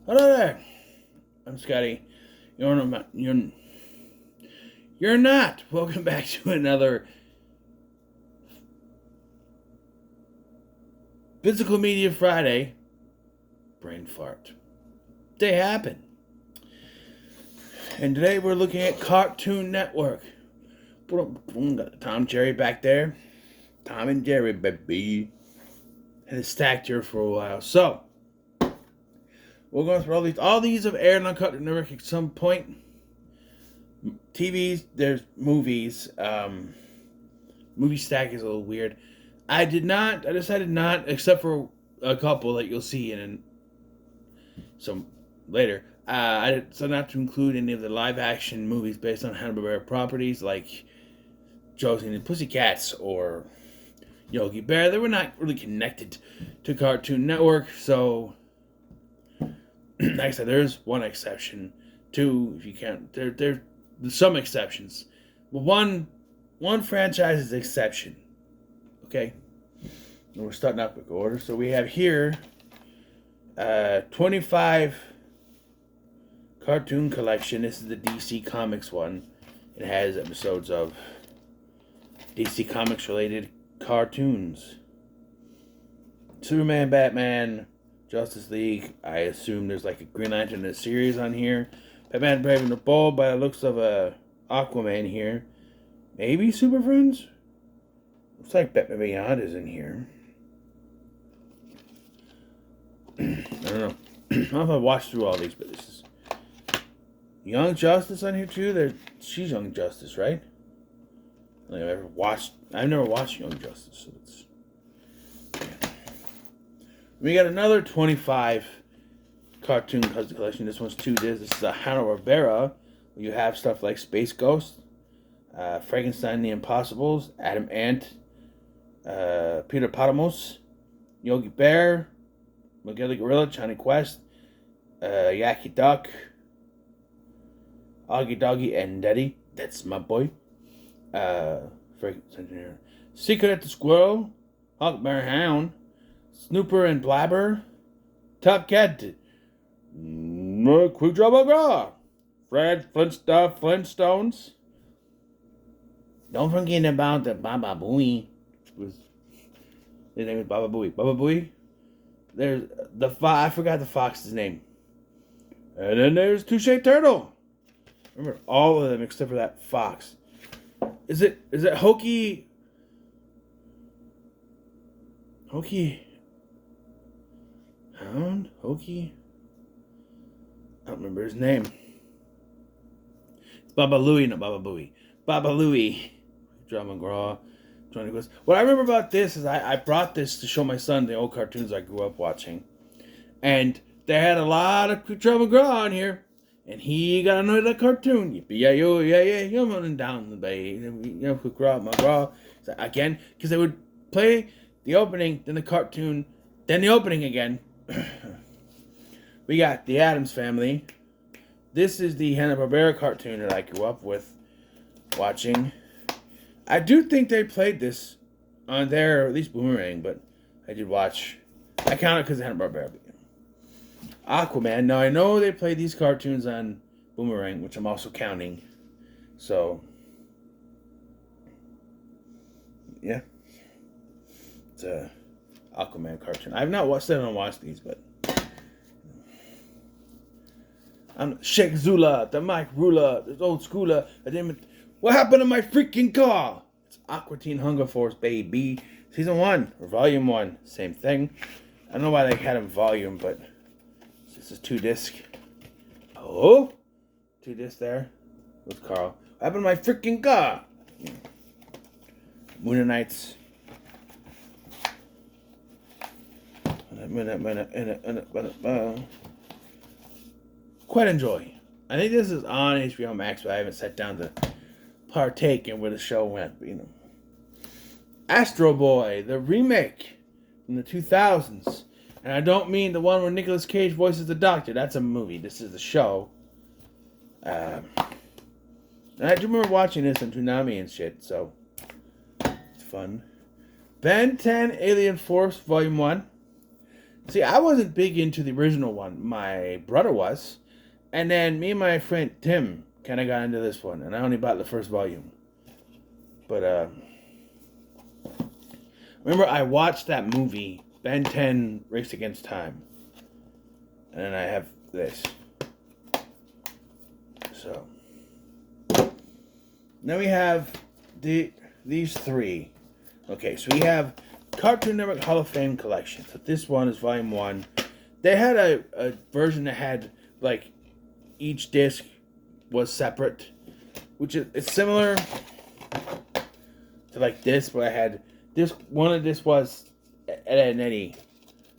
Hello there. I'm Scotty. You're not. Welcome back to another Physical Media Friday. Brain fart. They happen. And today we're looking at Cartoon Network. Got the Tom Jerry back there. Tom and Jerry, baby. And it's stacked here for a while. So, we're going through all these have aired on Cartoon Network at some point. TVs, there's movies. Movie stack is a little weird. I decided not, except for a couple that you'll see in some later. I decided not to include any of the live action movies based on Hanna-Barbera properties like Josie and the Pussycats or Yogi Bear. They were not really connected to Cartoon Network, so like I said, there's one exception. Two, if you count, there's some exceptions. But one franchise is exception. Okay? And we're starting out quick order. So we have here 25 cartoon collection. This is the DC Comics one. It has episodes of DC Comics related cartoons. Superman, Batman, Justice League. I assume there's like a Green Lantern in a series on here. Batman Brave and the Bold by the looks of Aquaman here. Maybe Super Friends? Looks like Batman Beyond is in here. I don't know. I don't know if I watched through all these, but this is Young Justice on here too. She's Young Justice, right? I've never watched Young Justice, so it's. Yeah. We got another 25 cartoon collection. This one's 2 discs. This is a Hanna-Barbera. You have stuff like Space Ghost, Frankenstein the Impossibles, Adam Ant, Peter Potamos, Yogi Bear, Miguel the Gorilla, Johnny Quest, Yaki Duck, Augie Doggy and Daddy. That's my boy. Secret at the Squirrel, Huckleberry Hound, Snooper and Blabber, Top Cat, Quick Draw McGraw, Fred Flintstones. Don't forget about the Baba Booey. His name is Baba Booey. Baba Booey. There's I forgot the fox's name. And then there's Touche Turtle. Remember all of them except for that fox. Is it Hokey Hound? Hokey? I don't remember his name. It's Baba Louie, not Baba Booey. Baba Louie. John McGraw. Johnny Quest. What I remember about this is I brought this to show my son the old cartoons I grew up watching. And they had a lot of John McGraw on here. And he got annoyed at that cartoon. You're running down the bay. McGraw. Again, because they would play the opening, then the cartoon, then the opening again. We got the Addams Family. This is the Hanna-Barbera cartoon that I grew up with watching. I do think they played this on there, or at least Boomerang, but I did watch. I count it because of Hanna-Barbera. Aquaman. Now, I know they played these cartoons on Boomerang, which I'm also counting. So, yeah. It's a Aquaman cartoon. I've not watched these, but I'm Sheikh Zula, the Mike Ruler, the old schooler. What happened to my freaking car? It's Aqua Teen Hunger Force, baby. Season 1, or Volume 1, same thing. I don't know why they had them volume, but this is 2 disc. Oh, 2 disc there with Carl. What happened to my freaking car? Moon Knights. Quite enjoy. I think this is on HBO Max, but I haven't sat down to partake in where the show went. Astro Boy, the remake from the 2000s. And I don't mean the one where Nicolas Cage voices the Doctor. That's a movie. This is the show. And I do remember watching this on Toonami and shit, so it's fun. Ben 10 Alien Force Volume 1. See, I wasn't big into the original one. My brother was. And then me and my friend Tim kind of got into this one. And I only bought the first volume. But, remember, I watched that movie, Ben 10 Race Against Time. And then I have this. So. Then we have these three. Okay, so we have Cartoon Network Hall of Fame collection. So this one is volume 1. They had a version that had, like, each disc was separate. Which is it's similar to, like, this, but I had this. One of this was Ed, and Eddie,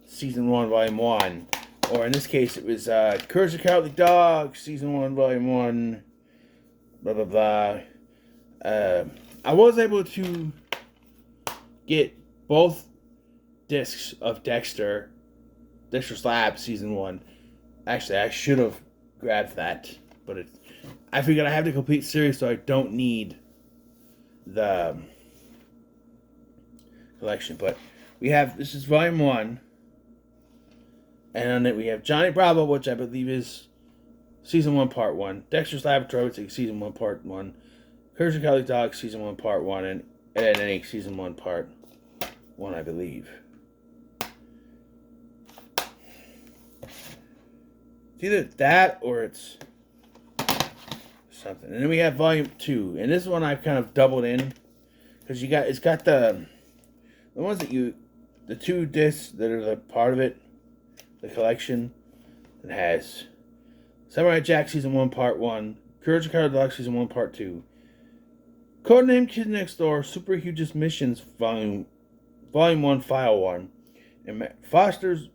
Season 1, Volume 1. Or in this case, it was Courage the Cowardly Dog, Season 1, Volume 1. Blah, blah, blah. I was able to get both discs of Dexter's Lab Season 1. Actually, I should have grabbed that, but I figured I have the complete series, so I don't need the collection. But this is Volume 1, and then we have Johnny Bravo, which I believe is Season 1, Part 1. Dexter's Laboratory, which is Season 1, Part 1. Courage the Cowardly Dog, Season 1, Part 1, and Ed, and Eddie, Season 1, Part 1, I believe. It's either that or it's something. And then we have Volume 2, and this one I've kind of doubled in because it's got the ones the two discs that are the part of it, the collection. It has Samurai Jack Season 1, Part 1, Courage the Cowardly Dog Season 1, Part 2. Codename Kid Next Door, Super Huge's Missions, Volume 1, File 1. And Foster's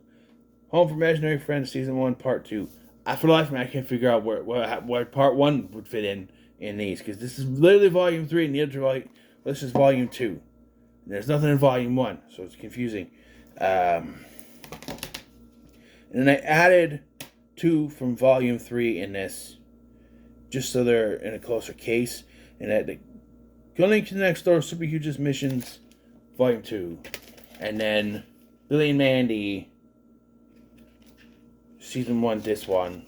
Home for Imaginary Friends, Season 1, Part 2. For the life of me, I can't figure out where Part 1 would fit in these. Because this is literally Volume 3, and the other volume, this is Volume 2. And there's nothing in Volume 1, so it's confusing. And then I added 2 from Volume 3 in this, just so they're in a closer case. And at the Gunning Next Door, Super Huge's Missions, Volume 2. And then Billy and Mandy, Season 1, Disc 1.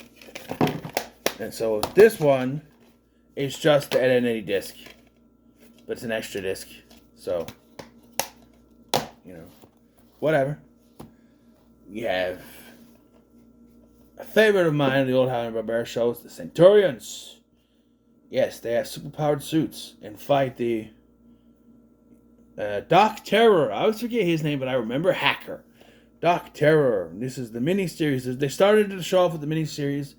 And so this one is just the Ed, and Eddie disc. But it's an extra disc. So, whatever. We have a favorite of mine, the old Hanna-Barbera shows, the Centurions. Yes, they have superpowered suits and fight the Doc Terror. I always forget his name, but I remember Hacker. Doc Terror. This is the miniseries. They started the show off with the miniseries.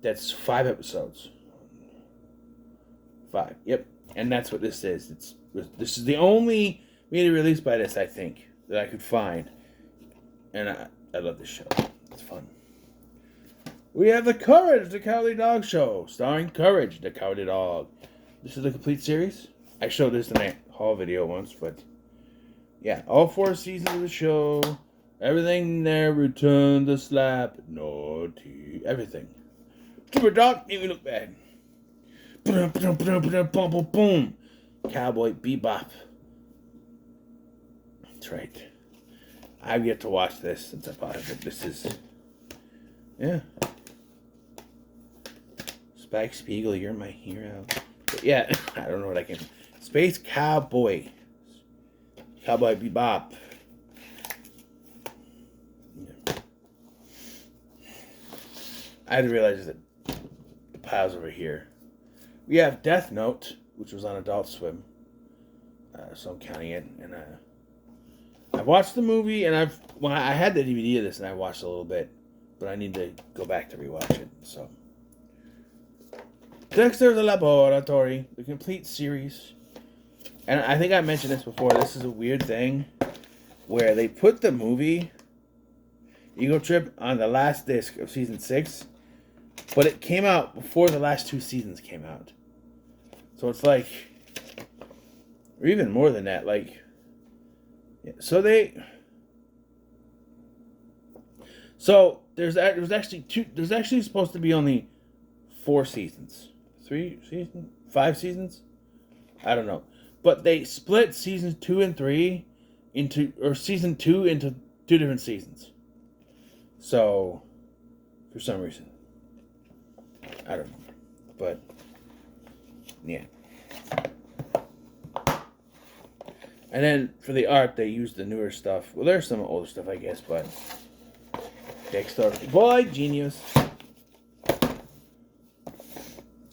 That's 5 episodes. 5. Yep. And that's what this is. This is the only media release by this, I think, that I could find. And I love this show. It's fun. We have the Courage the Cowardly Dog Show, starring Courage the Cowardly Dog. This is the complete series. I showed this in a haul video once, but yeah, all 4 seasons of the show. Everything there, Return the Slap, Naughty, everything. Super Dog made me look bad. Boom, boom, boom, boom, boom, boom, boom. Cowboy Bebop. That's right. I've yet to watch this since I bought it. This is, yeah. Spike Spiegel, you're my hero. But yeah, I don't know what I can. Space Cowboy. Cowboy Bebop. Yeah. I had to realize that the pile's over here. We have Death Note, which was on Adult Swim. So I'm counting it. And I watched the movie, and I had the DVD of this, and I watched a little bit. But I need to go back to rewatch it. So, Dexter's Laboratory, the complete series. And I think I mentioned this before. This is a weird thing where they put the movie Ego Trip on the last disc of season 6, but it came out before the last 2 seasons came out. So it's like, or even more than that. Like, so there's actually supposed to be only 4 seasons. 3 seasons? 5 seasons? I don't know. But they split seasons 2 and 3 into 2 different seasons. So, for some reason. I don't know. But, yeah. And then for the art, they used the newer stuff. Well, there's some older stuff, I guess, but Dexter, boy, genius.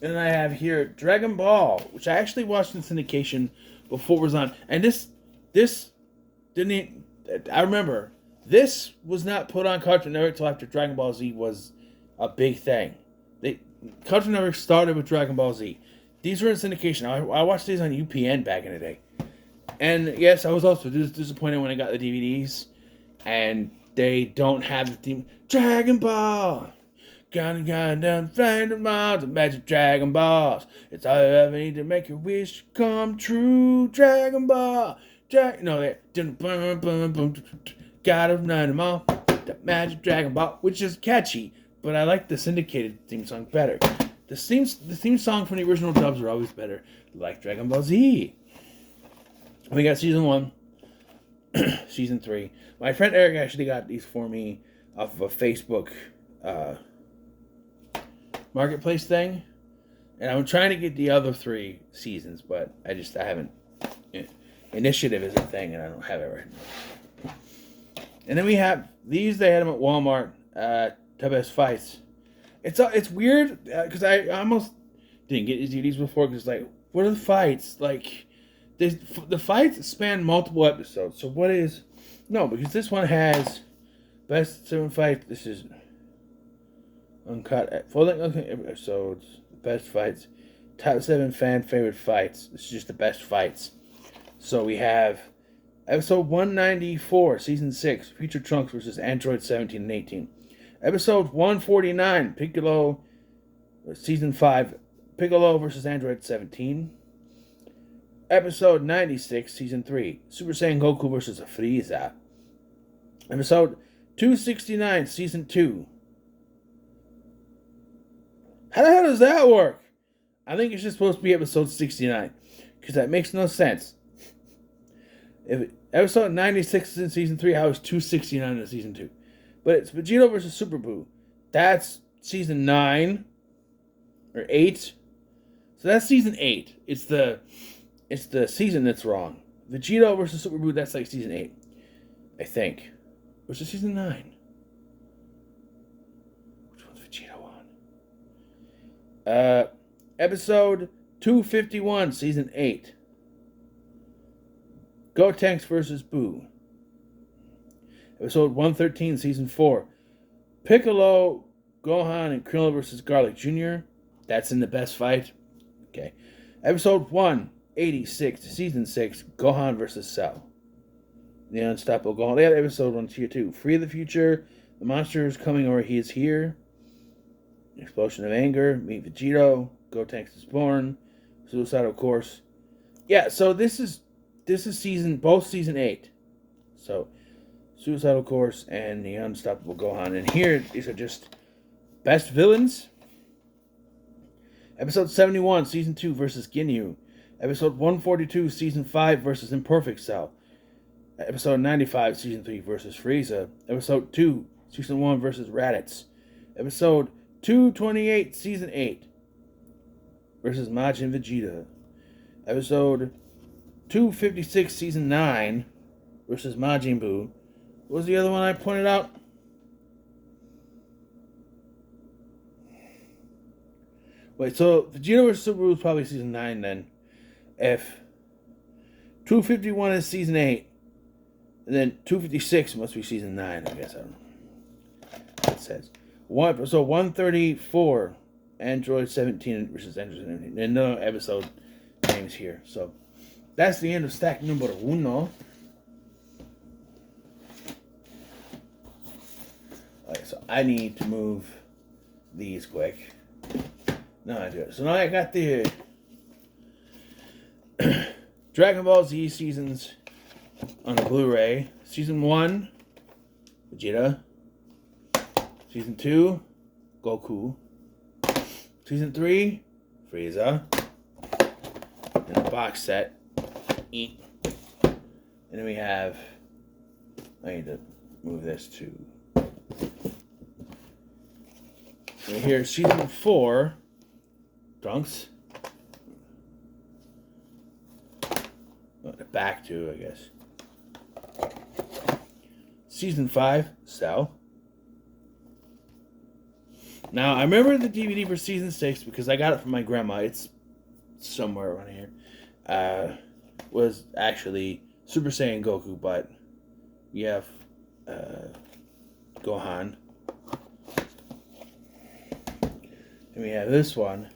And then I have here Dragon Ball, which I actually watched in syndication before it was on. And this didn't. I remember this was not put on Cartoon Network until after Dragon Ball Z was a big thing. Cartoon Network started with Dragon Ball Z. These were in syndication. I watched these on UPN back in the day. And yes, I was also disappointed when I got the DVDs, and they don't have the theme. Dragon Ball! Gotta down, find them all, the magic Dragon Balls. It's all you ever need to make your wish come true. Dragon Ball! No, they gotta run them all. The magic Dragon Ball, which is catchy, but I like the syndicated theme song better. The theme song from the original dubs are always better, like Dragon Ball Z. We got season 1, season 3. My friend Eric actually got these for me off of a Facebook marketplace thing, and I'm trying to get the other 3 seasons, but I haven't. Initiative is a thing, and I don't have it right now. And then we have these. They had them at Walmart. The Best Fights. It's weird because I almost didn't get these DVDs before because like, what are the fights like? The fights span multiple episodes. So what is... No, because this one has best 7 fights. This is uncut. Full-length episodes. Best fights. Top 7 fan favorite fights. This is just the best fights. So we have episode 194, season 6. Future Trunks versus Android 17 and 18. Episode 149, Piccolo, season 5. Piccolo versus Android 17. Episode 96, Season 3, Super Saiyan Goku vs. Frieza. Episode 269, Season 2. How the hell does that work? I think it's just supposed to be episode 69, because that makes no sense. If episode 96 is in Season 3, how is 269 in Season 2? But it's Vegito vs. Super Buu. That's Season 9, or 8. So that's Season 8. It's the season that's wrong. Vegito versus Super Buu, that's like season 8. I think. Which is season 9. Which one's Vegito on? Episode 251, season 8. Gotenks versus Buu. Episode 113, season 4. Piccolo, Gohan, and Krillin versus Garlic Jr. That's in the best fight. Okay. Episode 186, season 6, Gohan vs. Cell. The Unstoppable Gohan. They have episode 1 here too. Free of the Future, the monster is coming or he is here. Explosion of Anger, Meet Vegito, Gotenks is born, Suicidal Course. Yeah, so this is both season 8. So Suicidal Course and the Unstoppable Gohan. And here these are just best villains. Episode 71, season 2 versus Ginyu. Episode 142, Season 5 versus Imperfect Cell. Episode 95, Season 3 versus Frieza. Episode 2, Season 1 versus Raditz. Episode 228, Season 8 versus Majin Vegeta. Episode 256, Season 9 versus Majin Buu. What was the other one I pointed out? Wait, so Vegeta vs. Super Buu is probably Season 9 then. If 251 is season 8, and then 256 must be season 9, I guess. I don't know. It says. So 134, Android 17 versus Android 17. And no episode names here. So that's the end of stack number 1. Alright, so I need to move these quick. No, I do it. So now I got the Dragon Ball Z seasons on a Blu-ray. Season 1, Vegeta. Season 2, Goku. Season 3, Frieza. And a box set. And then we have... I need to move this to And here's season 4. Trunks. Back to, I guess. Season 5, Cell. Now, I remember the DVD for season 6 because I got it from my grandma. It's somewhere around here. Was actually Super Saiyan Goku, but you have Gohan. And we have this one.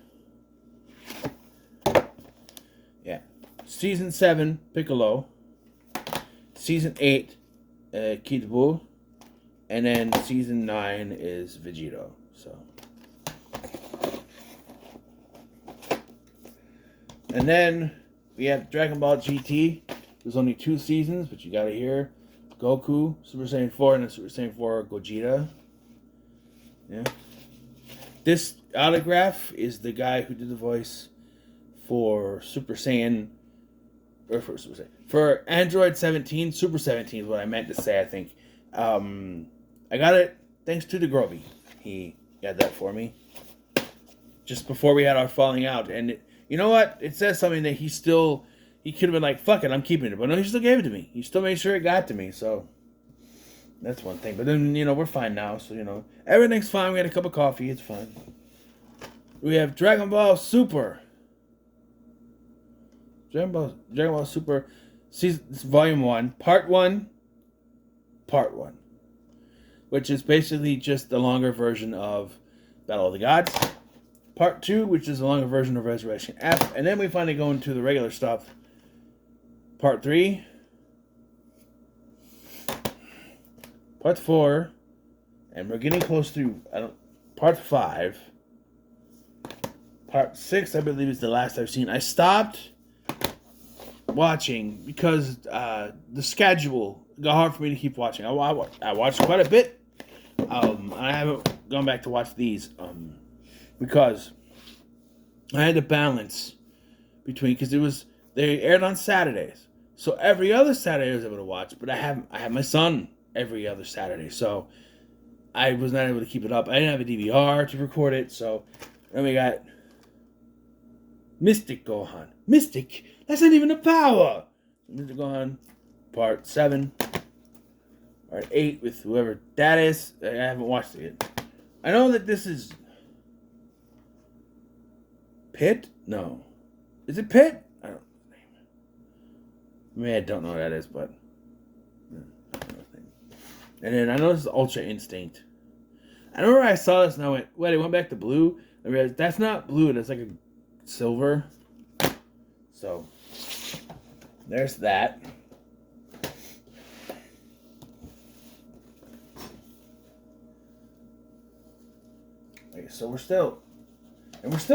Yeah. Season 7, Piccolo. Season 8, Kid Buu. And then season 9 is Vegito. So. And then we have Dragon Ball GT. There's only 2 seasons, but you gotta hear Goku, Super Saiyan 4, and then Super Saiyan 4 Gogeta. Yeah. This autograph is the guy who did the voice for Super Saiyan, or for Android 17. Super 17 is what I meant to say, I think. I got it thanks to DeGrovey. He got that for me just before we had our falling out. And you know what? It says something that he could have been like, fuck it, I'm keeping it. But no, he still gave it to me. He still made sure it got to me. So that's one thing. But then, we're fine now. So, everything's fine. We had a cup of coffee. It's fine. We have Dragon Ball Super. Dragon Ball Super, Volume 1, Part 1. Which is basically just the longer version of Battle of the Gods. Part 2, which is a longer version of Resurrection F. And then we finally go into the regular stuff. Part 3. Part 4. And we're getting close to Part 5. Part 6, I believe, is the last I've seen. I stopped watching because the schedule got hard for me to keep watching. I watched quite a bit. I haven't gone back to watch these. Because I had to balance between, because they aired on Saturdays, so every other Saturday I was able to watch, but I have my son every other Saturday, so I was not able to keep it up. I didn't have a DVR to record it, so then we got Mystic Gohan. Mystic? That's not even a power! Mystic Gohan, Part 7, Part 8 with whoever that is. I haven't watched it yet. I know that this is Pit? No. Is it Pit? I don't know. I don't know what that is, but and then I know this is Ultra Instinct. I remember I saw this and I went, wait, it went back to blue? I realized that's not blue, that's like a silver. So there's that. Okay, so we're still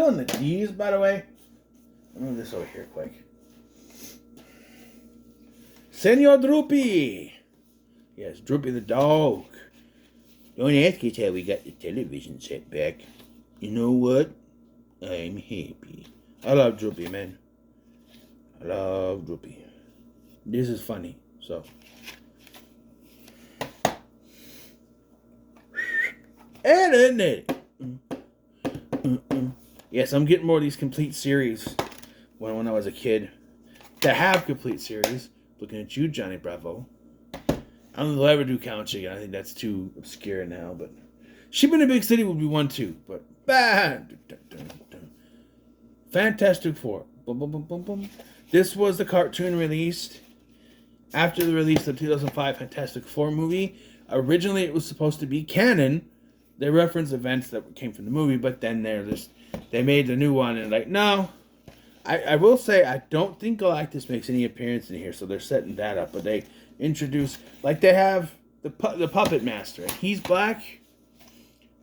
in the D's, by the way. Let me move this over here quick. Senor Droopy. Yes, Droopy the dog. Don't ask us how we got the television set back. You know what? I'm happy. I love Droopy, man. I love Droopy. This is funny, so. And isn't it? Yes, I'm getting more of these complete series when I was a kid. To have complete series. Looking at you, Johnny Bravo. I don't know if they'll ever do Count Chicken. I think that's too obscure now, but Sheep in a Big City would be one too. But Fantastic Four. Boom, boom, boom, boom, boom. This was the cartoon released after the release of the 2005 Fantastic Four movie. Originally, it was supposed to be canon. They referenced events that came from the movie, but then they made the new one and no. I will say I don't think Galactus makes any appearance in here, so they're setting that up. But they introduce, they have the Puppet Master. He's black,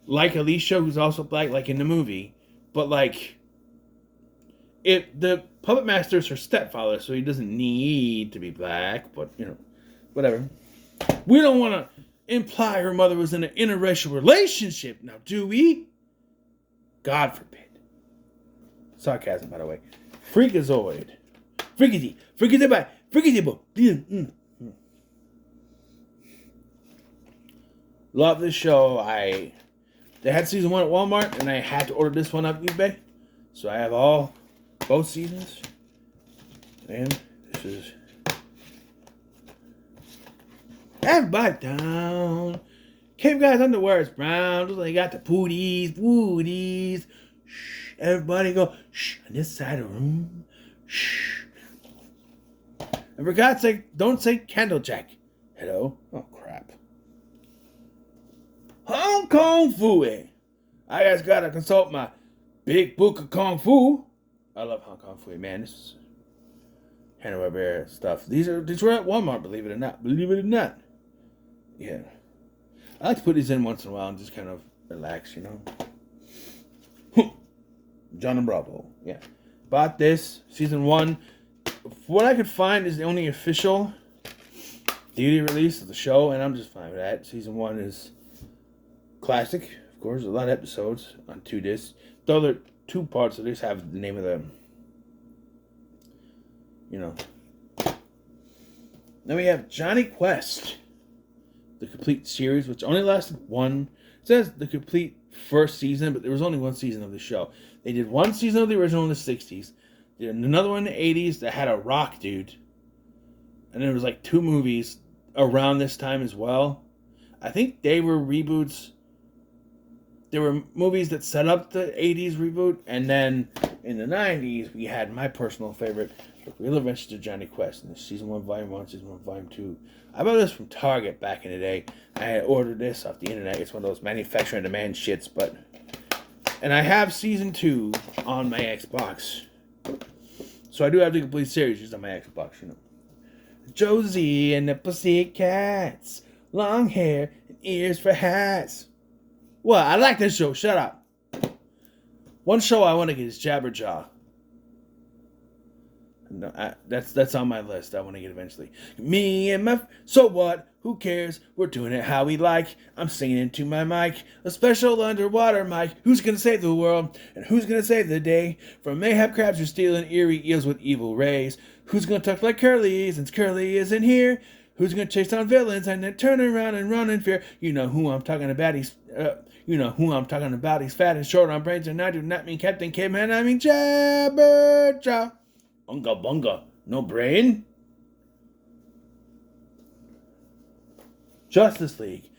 like Alicia, who's also black, like in the movie. But the Puppet Master is her stepfather, so he doesn't need to be black. But whatever. We don't want to imply her mother was in an interracial relationship, now do we? God forbid. Sarcasm, by the way. Freakazoid. Freakazy. Love this show. I They had season 1 at Walmart, and I had to order this one off eBay. So I have both seasons. And this is everybody down. Cave Guy's underwear is brown. Just like you got the pooties. Shh. Everybody go shh on this side of the room. Shh. And for God's sake, don't say Candlejack. Hello? Oh crap. Hong Kong Fooey. I just gotta consult my big book of Kung Fu. I love Hong Kong Fooey, man. This is Hanna-Barbera stuff. These were at Walmart, believe it or not. Yeah. I like to put these in once in a while and just kind of relax, you know. John and Bravo. Yeah. Bought this. Season 1. What I could find is the only official DVD release of the show, and I'm just fine with that. Season 1 is classic. Of course, a lot of episodes on 2 discs. The other 2 parts of this have the name of them. You know. Then we have Johnny Quest. The complete series, which only lasted one. It says the complete first season, but there was only one season of the show. They did one season of the original in the 60s. Did another one in the 80s that had a rock dude. And there was like 2 movies around this time as well. I think they were reboots. There were movies that set up the 80s reboot. And then in the 90s, we had my personal favorite, The Real Adventures of Johnny Quest. And Season 1, Volume 1, Season 1, Volume 2. I bought this from Target back in the day. I had ordered this off the internet. It's one of those manufacturer demand shits. And I have Season 2 on my Xbox. So I do have the complete series just on my Xbox, you know. Josie and the Pussycats. Long hair and ears for hats. Well, I like this show. Shut up. One show I want to get is Jabberjaw. No, that's on my list. I want to get eventually. Me and my... So what? Who cares? We're doing it how we like. I'm singing into my mic. A special underwater mic. Who's going to save the world? And who's going to save the day? From mayhap crabs who stealing eerie eels with evil rays. Who's going to talk like Curly since Curly isn't here? Who's going to chase down villains and then turn around and run in fear? You know who I'm talking about. He's fat and short on brains, and I do not mean Captain Caveman. I mean Jabberjaw. Unga bunga. No brain? Justice League.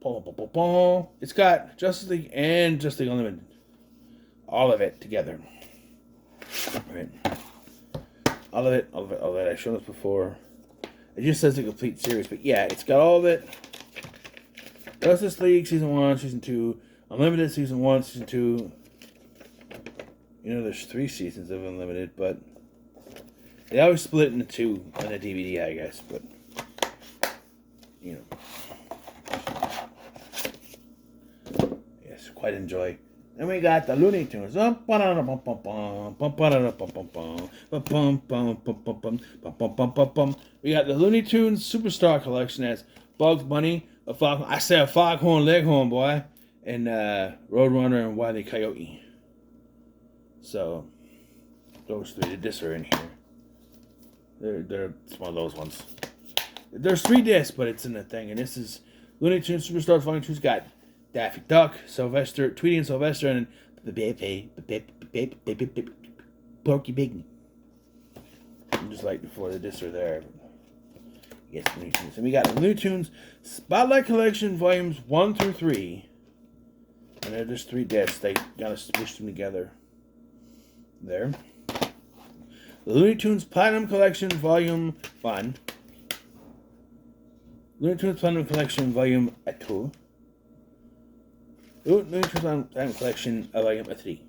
It's got Justice League and Justice League Unlimited. All of it together. Right. All of it. I've shown this before. It just says the complete series, but yeah, it's got all of it. Justice League Season 1, Season 2, Unlimited Season 1, Season 2. You know, there's 3 seasons of Unlimited, but they always split into 2 on the DVD, I guess, but you know. Yes, quite enjoy. Then we got the Looney Tunes. We got the Looney Tunes Superstar Collection as Bugs Bunny, a Foghorn Leghorn boy, and Roadrunner and Wile E. Coyote. So those 3, the discs are in here. They're one of those ones. There's 3 discs, but it's in the thing, and this is Looney Tunes Superstar Volume 2's got Daffy Duck, Sylvester, Tweety and Sylvester, and Porky Pig. Just like before, the discs are there. Yes, Looney Tunes. And we got the Looney Tunes Spotlight Collection Volumes 1 through 3. And they're just 3 discs. They gotta squish them together. There. The Looney Tunes Platinum Collection Volume 1. Looney Tunes Platinum Collection Volume 2. Looney Tunes Platinum Collection Volume 3.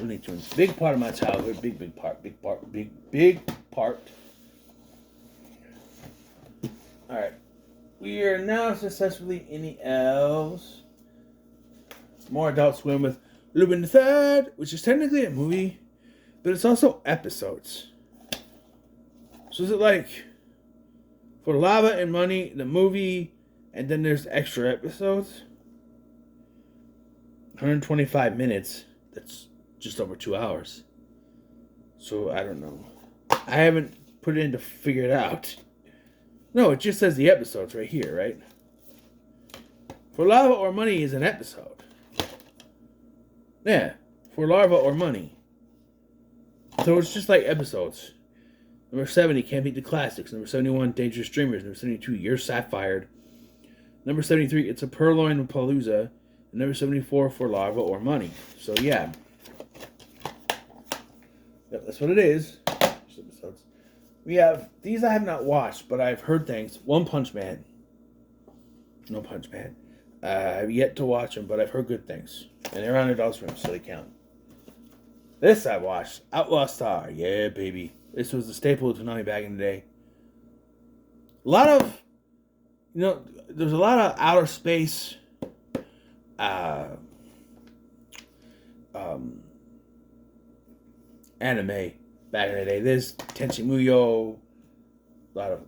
Looney Tunes. Big part of my childhood. Big part. Alright. We are now successfully in the Elves. More Adult Swim with Lupin III, which is technically a movie, but it's also episodes. So is it like For Lava and Money, the movie, and then there's extra episodes? 125 minutes. That's just over 2 hours. So I don't know. I haven't put it in to figure it out. No, it just says the episodes right here, right? For Lava or Money is an episode. Yeah, for larva or money. So it's just like episodes. Number 70, Can't Beat the Classics. Number 71, Dangerous Dreamers. Number 72, You're Sapphire. Number 73, It's a Purloin Palooza. And number 74, For Larva or Money. So yeah. Yep, that's what it is. Episodes. We have, these I have not watched, but I've heard things. One Punch Man. No Punch Man. I've yet to watch them, but I've heard good things. And they're on Adult Swim, so they count. This I watched. Outlaw Star. Yeah, baby. This was the staple of Toonami back in the day. A lot of, there's a lot of outer space anime back in the day. There's Tenchi Muyo, a lot of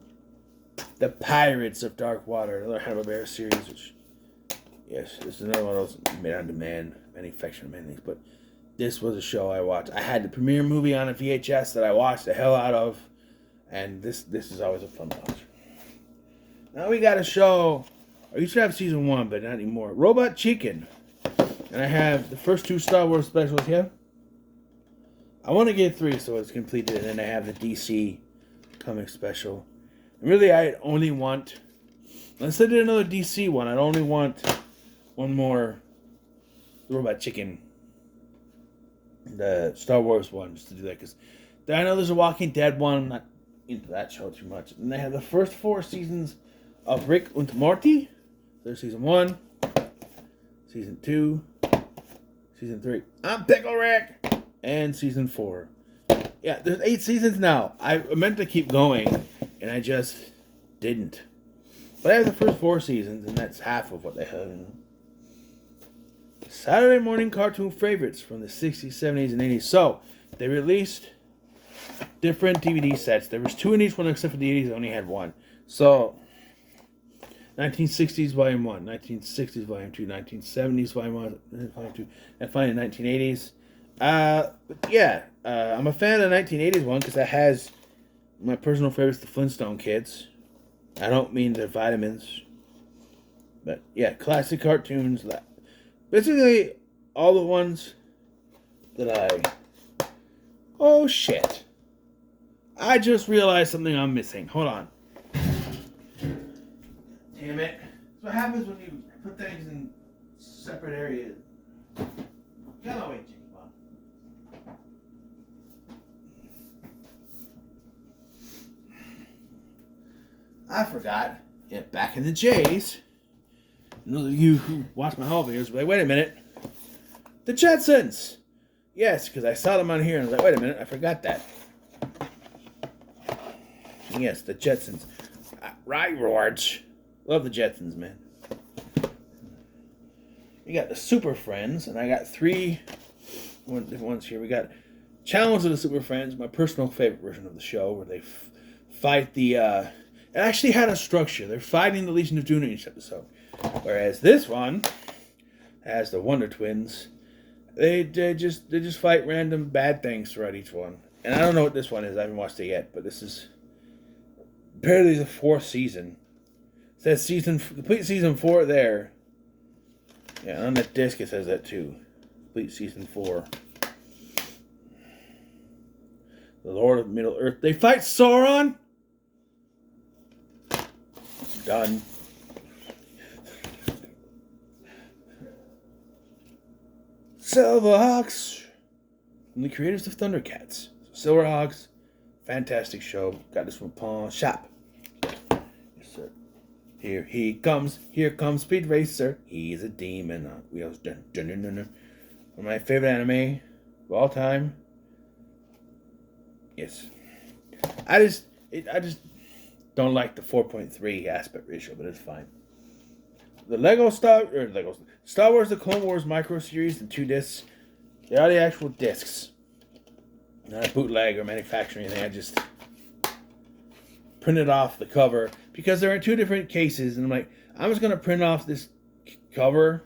the Pirates of Dark Water, another Hanna-Barbera series, which, yes, this is another one of those made on demand, manufactured many things, but this was a show I watched. I had the premiere movie on a VHS that I watched the hell out of, and this is always a fun watch. Now we got a show, I used to have season 1, but not anymore, Robot Chicken. And I have the first 2 Star Wars specials here. I want to get 3 so it's completed, and then I have the DC comic special. And really, I only want, unless I did another DC one, I'd only want one more Robot Chicken, the Star Wars one, just to do that, because I know there's a Walking Dead one. I'm not into that show too much. And they have the first 4 seasons of Rick and Morty. There's season 1, season 2, season 3. I'm Pickle Rick, and season 4. Yeah, there's 8 seasons now. I meant to keep going, and I just didn't. But I have the first 4 seasons, and that's half of what they have. Saturday morning cartoon favorites from the 60s, 70s, and 80s. So, they released different DVD sets. There was 2 in each one, except for the 80s, I only had 1. So, 1960s Volume 1, 1960s Volume 2, 1970s Volume 1, Volume 2, and finally 1980s. I'm a fan of the 1980s one because that has my personal favorites, the Flintstone Kids. I don't mean the vitamins. But, yeah, classic cartoons. Basically, all the ones that Oh, shit. I just realized something I'm missing. Hold on. Damn it. That's what happens when you put things in separate areas. Get away, Jimmy. I forgot. Yeah, back in the J's. Those of you who watch my whole videos will be like, wait a minute. The Jetsons! Yes, because I saw them on here and I was like, wait a minute, I forgot that. Yes, the Jetsons. Right, George. Love the Jetsons, man. We got the Super Friends, and I got 3 different ones here. We got Challenge of the Super Friends, my personal favorite version of the show, where they fight the... it actually had a structure. They're fighting the Legion of Doom in each episode. Whereas this one has the Wonder Twins. They just fight random bad things throughout each one. And I don't know what this one is. I haven't watched it yet, but this is apparently the 4th season. It says complete season 4 there. Yeah, on the disc it says that too. Complete season 4. The Lord of Middle Earth. They fight Sauron? Done. Silverhawks. From the creators of Thundercats. Silverhawks. Fantastic show. Got this from Pawn Shop. Yes, sir. Here comes Speed Racer. He's a demon on wheels. Dun, dun, dun, dun, dun. One of my favorite anime of all time. Yes. I just don't like the 4.3 aspect ratio, but it's fine. The Star Wars: The Clone Wars micro series, the 2 discs. They are the actual discs. Not a bootleg or manufacturing anything. I just printed off the cover because they're in 2 different cases, and I'm like, I'm just gonna print off this cover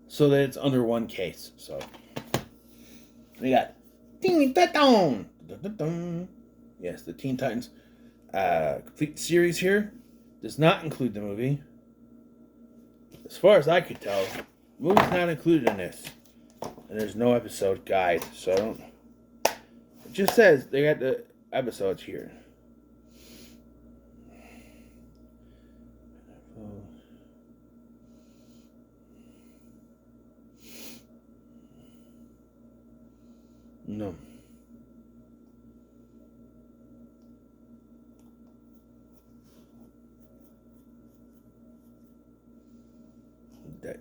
so that it's under one case. So we got Teen Titans. Yes, the Teen Titans complete series here does not include the movie. As far as I could tell, the movie's not included in this. And there's no episode guide, so I don't... It just says they got the episodes here. No.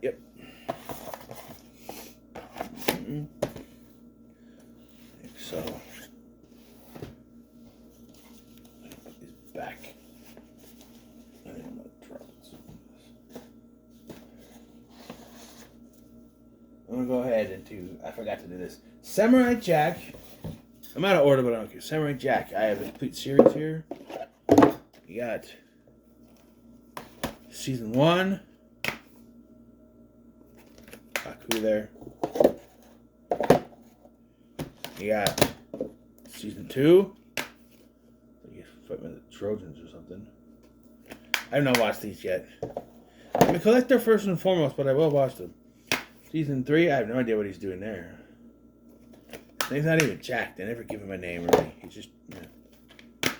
Yep. So, put these back. I didn't want to drop it. I'm gonna go ahead and do. I forgot to do this. Samurai Jack. I'm out of order, but I don't care. Samurai Jack. I have a complete series here. You got season 1. Haku there. You got season 2. You fight with the Trojans or something. I have not watched these yet. I'm a collector first and foremost, but I will watch them. Season 3, I have no idea what he's doing there. He's not even Jack. They never give him a name really. He's just, yeah.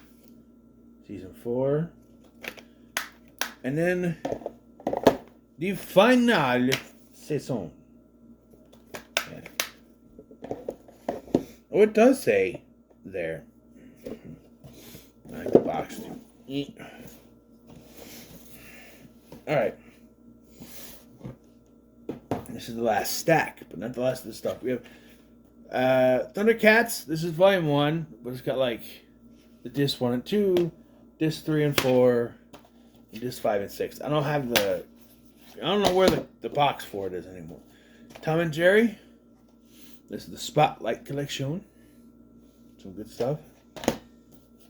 Season 4. And then the final saison. Yeah. Oh, it does say there. I like the box too. Alright. This is the last stack, but not the last of the stuff. We have Thundercats. This is volume 1, but it's got like the disc 1 and 2, disc 3 and 4, and disc 5 and 6. I don't know where the box for it is anymore. Tom and Jerry. This is the Spotlight Collection. Some good stuff.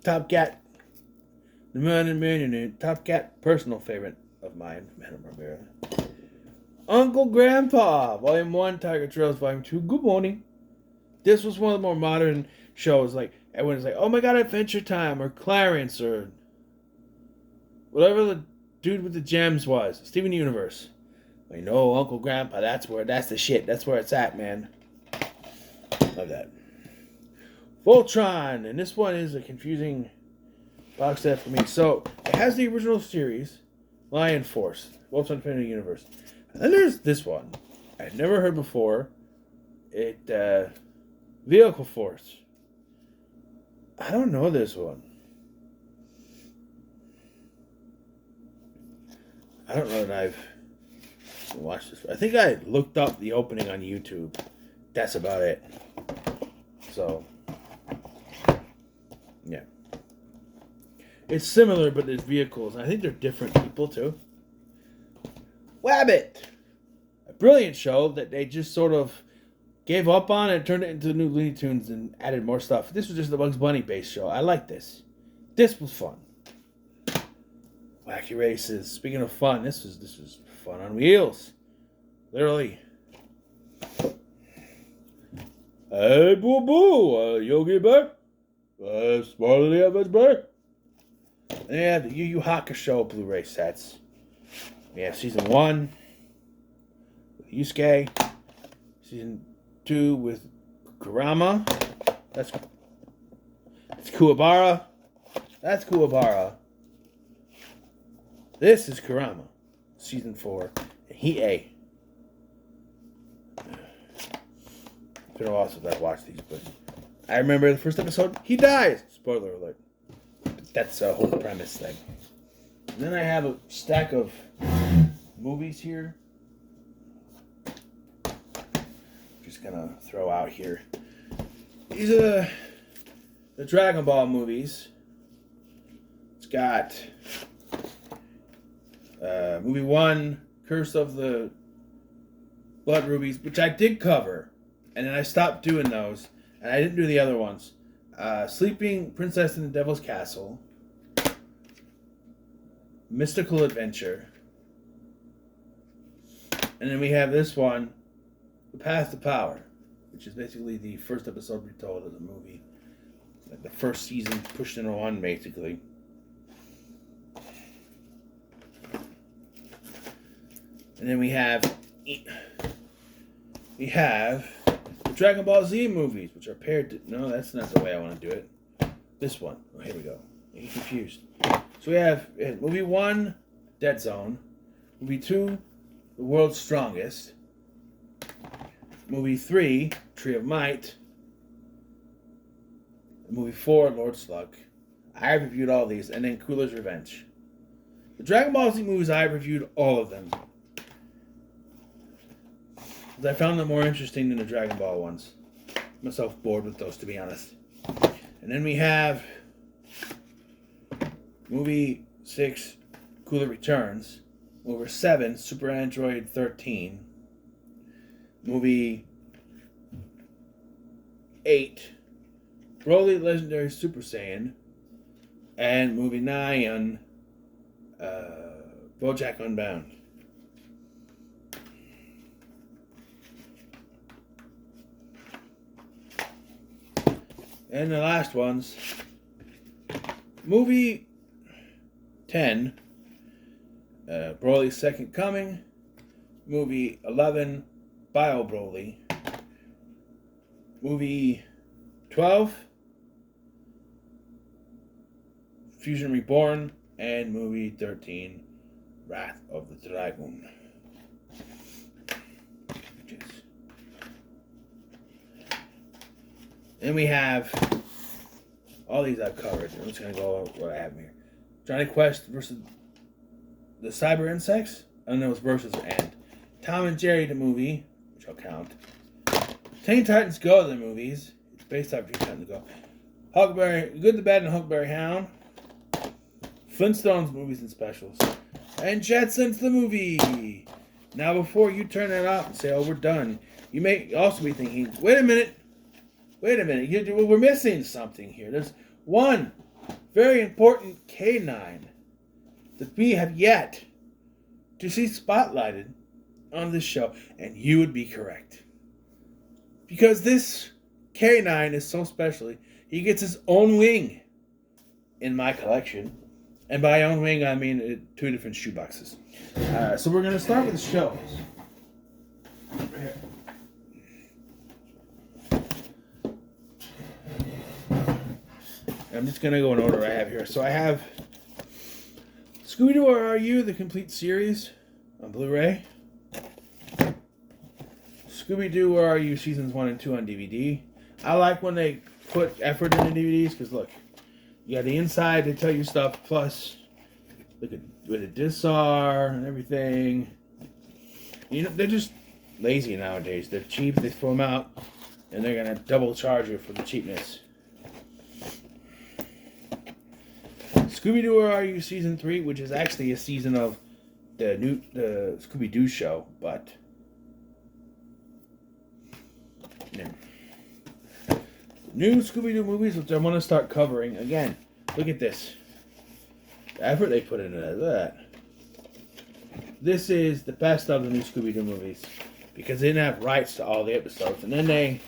Top Cat. Top Cat, personal favorite of mine from Hanna-Barbera. Uncle Grandpa, Volume 1, Tiger Trails, Volume 2. Good morning. This was one of the more modern shows. Like, everyone's like, oh my god, Adventure Time, or Clarence, or whatever the dude with the gems was. Steven Universe. I know, Uncle Grandpa, that's the shit. That's where it's at, man. Love that. Voltron, and this one is a confusing box set for me. So, it has the original series, Lion Force, Voltron Infinity Universe. And then there's this one. I'd never heard before. Vehicle Force. I don't know this one. I don't know that I've watched this. I think I looked up the opening on YouTube. That's about it. So, yeah. It's similar, but there's vehicles. I think they're different people, too. Wabbit! A brilliant show that they just sort of gave up on and turned it into new Looney Tunes and added more stuff. This was just a Bugs Bunny based show. I like this. This was fun. Wacky Races. Speaking of fun, this was fun on wheels. Literally. Hey, boo boo, Yogi Bear. Smarter the average bear. And yeah, the Yu Yu Hakusho Blu-ray sets. We have season 1 with Yusuke. Season 2 with Kurama. That's Kuwabara. That's Kuwabara. This is Kurama. Season 4. And Hiei. It's been a while since I've watched these, but I remember the first episode, he dies. Spoiler alert. That's a whole premise thing. And then I have a stack of movies here. Just gonna throw out here. These are the Dragon Ball movies. It's got movie 1, Curse of the Blood Rubies, which I did cover, and then I stopped doing those, and I didn't do the other ones. Sleeping Princess in the Devil's Castle, Mystical Adventure, and then we have this one, The Path to Power, which is basically the first episode retold as a movie. Like the first season pushed into one, basically. And then we have Dragon Ball Z movies, which are paired to... No, that's not the way I want to do it. This one. Oh, here we go. I'm confused. So we have movie 1, Dead Zone. Movie 2, The World's Strongest. Movie 3, Tree of Might. Movie 4, Lord Slug. I reviewed all these, and then Cooler's Revenge. The Dragon Ball Z movies, I reviewed all of them. Because I found them more interesting than the Dragon Ball ones. Myself bored with those, to be honest. And then we have movie 6, Cooler Returns. Movie 7, Super Android 13. Movie 8, Broly Legendary Super Saiyan. And movie 9, BoJack Unbound. And the last ones, movie 10, Broly's Second Coming. Movie 11, Bio Broly. Movie 12, Fusion Reborn. And movie 13, Wrath of the Dragon. Then we have all these I've covered. I'm just going to go over what I have here. Johnny Quest versus the Cyber Insects. And it was versus and. Tom and Jerry the movie, which I'll count. Teen Titans Go the movies. It's based off Teen Titans Go. Huckleberry, Good, the Bad, and Huckleberry Hound. Flintstones movies and specials. And Jetsons the movie. Now before you turn that off and say, oh, we're done, you may also be thinking, wait a minute, we're missing something here. There's one very important K9 that we have yet to see spotlighted on this show. And you would be correct. Because this K9 is so special. He gets his own wing in my collection. And by own wing, I mean 2 different shoeboxes. So we're going to start with the shows. Right here. I'm just going to go in order I have here. So I have Scooby-Doo Where Are You? The complete series on Blu-ray. Scooby-Doo Where Are You? Seasons 1 and 2 on DVD. I like when they put effort into DVDs because look, you got the inside, they tell you stuff, plus look at where the discs are and everything. You know, they're just lazy nowadays. They're cheap, they throw them out, and they're going to double charge you for the cheapness. Scooby-Doo Where Are You? Season 3, which is actually a season of the Scooby-Doo show, but yeah. New Scooby-Doo movies, which I want to start covering. Again, look at this. The effort they put into that. Look at that. This is the best of the new Scooby-Doo movies. Because they didn't have rights to all the episodes. And then they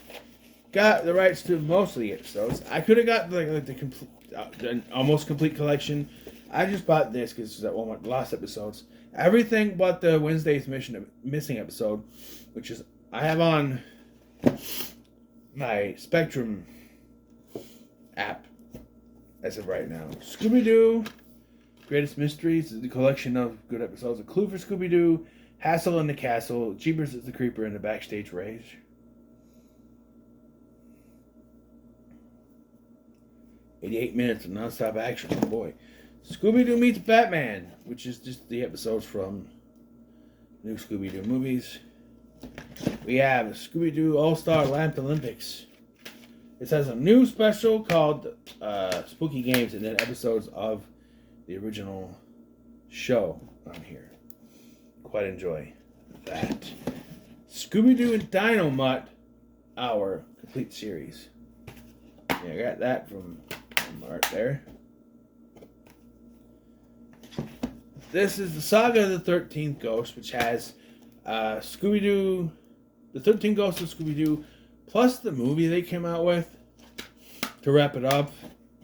got the rights to most of the episodes. I could have got the almost complete collection. I just bought this because it's one of the last episodes. Everything but the Wednesday's Missing episode. Which is, I have on my Spectrum app as of right now. Scooby-Doo Greatest Mysteries is the collection of good episodes. A Clue for Scooby-Doo, Hassle in the Castle, Jeepers is the Creeper, and the Backstage Rage. 88 minutes of non-stop action. Oh boy. Scooby-Doo Meets Batman, which is just the episodes from new Scooby-Doo movies. We have Scooby-Doo All-Star Lamp Olympics. This has a new special called Spooky Games, and then episodes of the original show on here. Quite enjoy that. Scooby-Doo and Dino-Mutt, our complete series. Yeah, I got that from right there. This is the Saga of the 13th Ghost, which has Scooby-Doo, the 13 Ghosts of Scooby-Doo, plus the movie they came out with to wrap it up.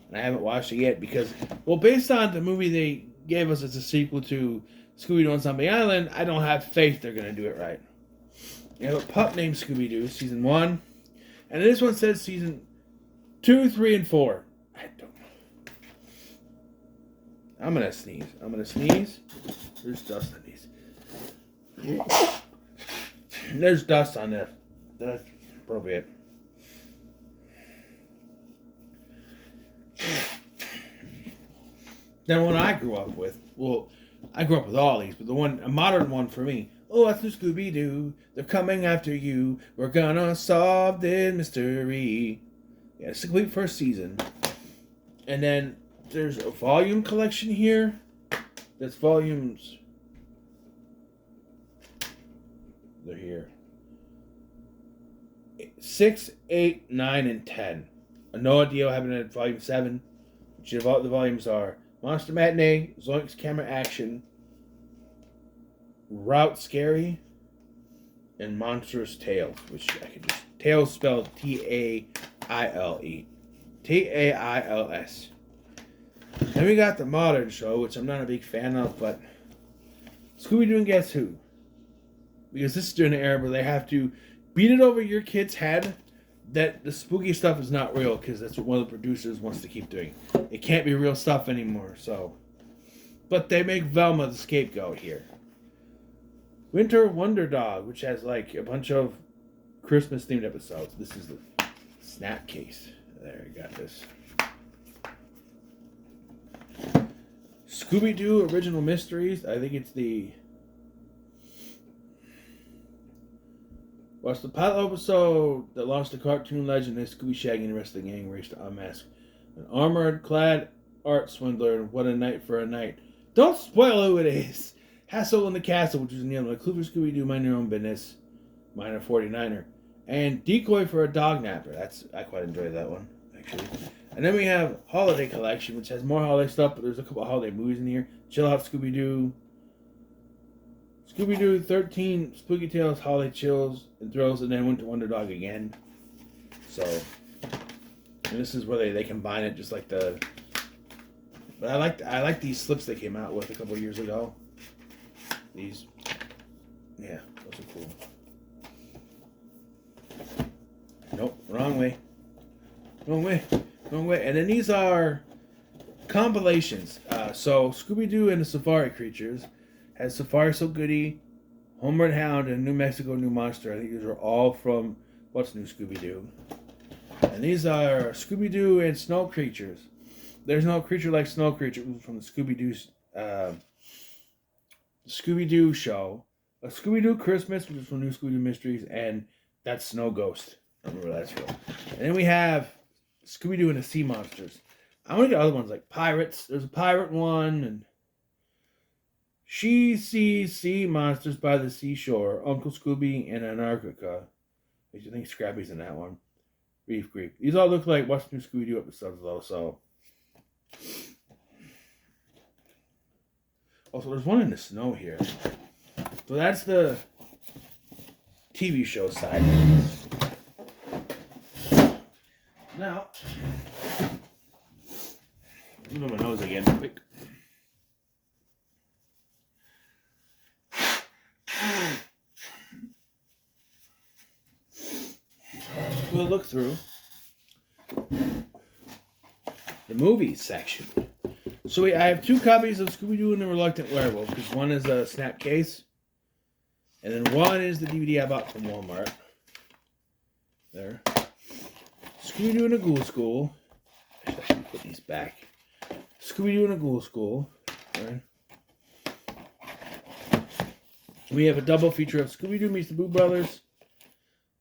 And I haven't watched it yet because, well, based on the movie they gave us as a sequel to Scooby-Doo on Zombie Island, I don't have faith they're going to do it right. You have a pup named Scooby-Doo, Season 1. And this one says season 2, 3, and 4. I don't know. I'm gonna sneeze. There's dust on these. There's dust on this. That's appropriate. Then what I grew up with, well, I grew up with all these, but a modern one for me. Oh, that's the Scooby-Doo. They're coming after you. We're gonna solve this mystery. Yeah, it's a complete first season. And then there's a volume collection here. That's volumes. They're here. 6, 8, 9, and 10. No idea what happened at volume 7. Which the volumes are Monster Matinee, Zoinks Camera Action, Route Scary, and Monstrous Tales, which I can just... Tales spelled Taile. Tails. Then we got the modern show, which I'm not a big fan of, but Scooby-Doo and Guess Who? Because this is during the era where they have to beat it over your kid's head that the spooky stuff is not real, because that's what one of the producers wants to keep doing. It can't be real stuff anymore, so... But they make Velma the scapegoat here. Winter Wonder Dog, which has like a bunch of Christmas-themed episodes. This is the snap case. There, you got this. Scooby-Doo Original Mysteries. I think it's the... Watch the pilot episode that launched the cartoon legend that Scooby, Shaggy, and the rest of the gang race to unmask an armored-clad art swindler and What a Night for a Night. Don't spoil who it is. Hassle in the Castle, which is Neil McCluver, Scooby-Doo, Mind Your Own Business, Minor 49er, and Decoy for a Dog Napper. I quite enjoyed that one, actually. And then we have Holiday Collection, which has more holiday stuff, but there's a couple of holiday movies in here. Chill Out Scooby-Doo, Scooby-Doo 13, Spooky Tales, Holiday Chills and Thrills, and then Winter Wonder Dog again. So, and this is where they combine it, just like the... But I like these slips they came out with a couple years ago. These, yeah, those are cool. Nope, wrong way. Wrong way. And then these are compilations. So Scooby-Doo and the Safari Creatures has Safari So Goody, Homeward Hound, and New Mexico New Monster. I think these are all from What's New Scooby-Doo. And these are Scooby-Doo and Snow Creatures. There's no creature like Snow Creature from the Scooby-Doo show. A Scooby-Doo Christmas, which is from New Scooby-Doo Mysteries, and that's Snow Ghost. I don't remember that's from. And then we have Scooby-Doo and the Sea Monsters. I want to get other ones like Pirates. There's a pirate one, and She Sees Sea Monsters by the Seashore, Uncle Scooby and Antarctica. I think Scrappy's in that one. Reef Creek. These all look like What's New Scooby-Doo episodes, though, so... Also, there's one in the snow here. So that's the TV show side. Now, move my nose again, quick. We'll look through the movies section. So I have 2 copies of Scooby-Doo and the Reluctant Werewolf, because one is a snap case, and then one is the DVD I bought from Walmart. There. Scooby-Doo and the Ghoul School. I should put these back. Scooby-Doo and the Ghoul School. Right. We have a double feature of Scooby-Doo meets the Boo Brothers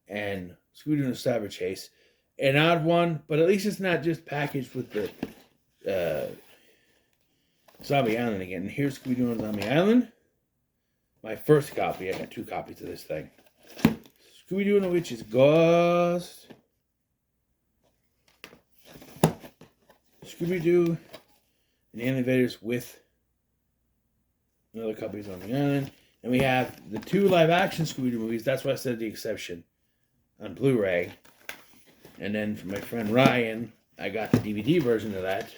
and Scooby-Doo and the Cyber Chase. An odd one, but at least it's not just packaged with the Zombie Island again. Here's Scooby-Doo on Zombie Island. My first copy. I got 2 copies of this thing. Scooby-Doo and the Witch's Ghost. Scooby-Doo and the Invaders with another copies on the island. And we have the 2 live-action Scooby-Doo movies. That's why I said the exception on Blu-ray. And then for my friend Ryan, I got the DVD version of that.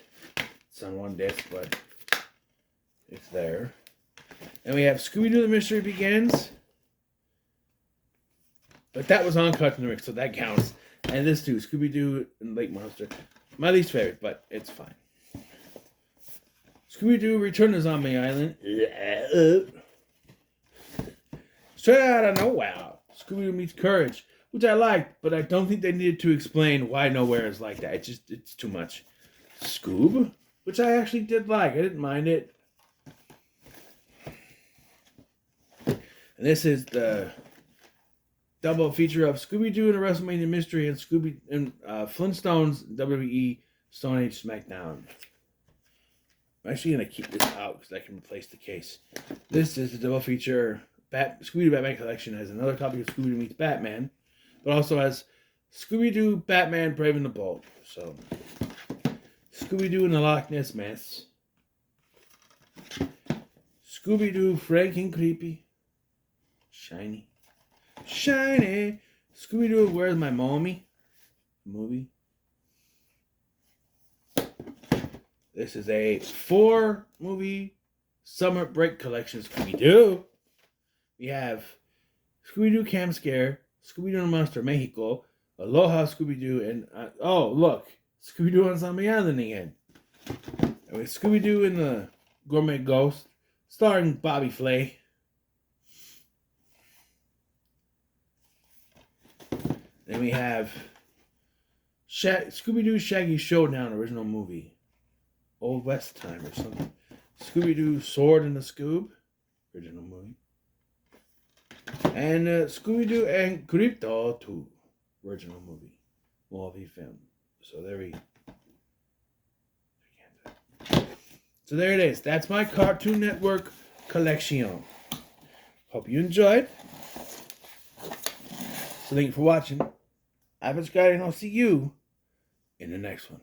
It's on 1 disc, but it's there. And we have Scooby-Doo The Mystery Begins. But that was on Cartoon Network, so that counts. And this too, Scooby-Doo and Lake Monster. My least favorite, but it's fine. Scooby-Doo Return to Zombie Island. Straight out of nowhere, Scooby-Doo meets Courage, which I liked, but I don't think they needed to explain why Nowhere is like that. It's too much. Scoob, which I actually did like. I didn't mind it. And this is the double feature of Scooby-Doo and the WrestleMania Mystery and Flintstones WWE Stone Age SmackDown. I'm actually going to keep this out because I can replace the case. This is the double feature. Scooby-Doo Batman Collection has another copy of Scooby-Doo Meets Batman, but also has Scooby-Doo Batman Brave and the Bold. So, Scooby-Doo and the Loch Ness Mess. Scooby-Doo Frank and Creepy. Shiny. Scooby-Doo Where's My Mommy? Movie. This is a 4-movie summer break collection of Scooby-Doo. We have Scooby-Doo Camp Scare, Scooby-Doo and Monster Mexico, Aloha Scooby-Doo, and oh look, Scooby-Doo on Zombie Island again. And with Scooby-Doo and the Gourmet Ghost, starring Bobby Flay. Then we have Scooby-Doo Shaggy Showdown original movie. Old West time or something. Scooby-Doo Sword and the Scoob original movie. And Scooby-Doo and Crypto 2 original movie. Movie film. So there we So there it is. That's my Cartoon Network collection. Hope you enjoyed. So thank you for watching. I've been Scotty and I'll see you in the next one.